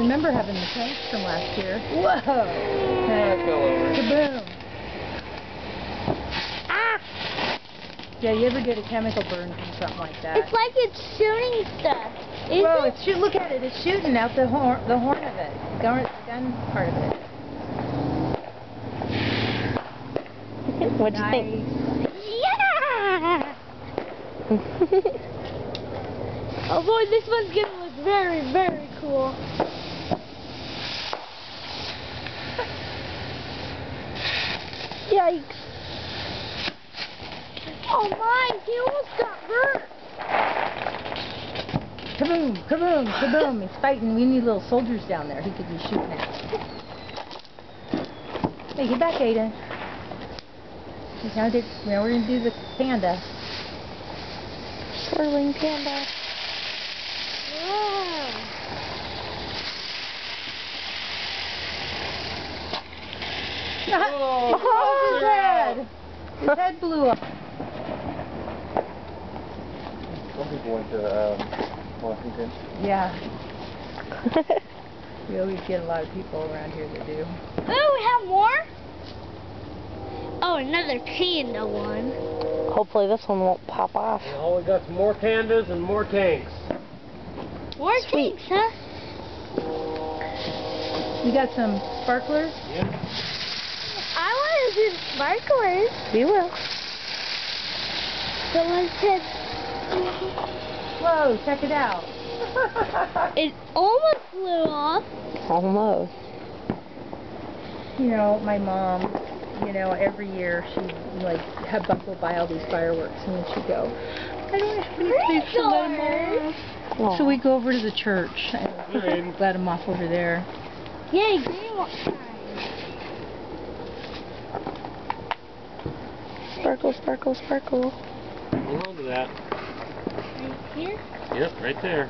remember having the tanks from last year. Whoa! I fell over. Kaboom! Ah! Yeah, you ever get a chemical burn from something like that? It's like it's shooting stuff. Whoa! It's look at it. It's shooting out the horn of it. The gun part of it. What'd you think? Yeah! Oh boy, this one's gonna look very, very cool. Yikes. Oh my, he almost got hurt. Kaboom! Kaboom! Kaboom! He's fighting. We need little soldiers down there he could be shooting at. Hey, get back, Aiden. Now we're going to do the panda. Swirling panda. Wow. Oh, his head! His head blew up. Some people went to Washington. Yeah. We always get a lot of people around here that do. Oh, we have more? Oh, another panda one. Hopefully this one won't pop off. Oh, we got some more pandas and more tanks. More tanks, huh? We got some sparklers. Yeah. I want to do sparklers. We will. Someone said Whoa, check it out. it almost blew off. Almost. You know, my mom, you know, every year she'd like have Buffalo buy all these fireworks, and then she'd go, I don't have any place to let them off. So we go over to the church and let them off over there. Yay, green one. Sparkle, sparkle, sparkle. Hold on to that. Right here? Yep, right there.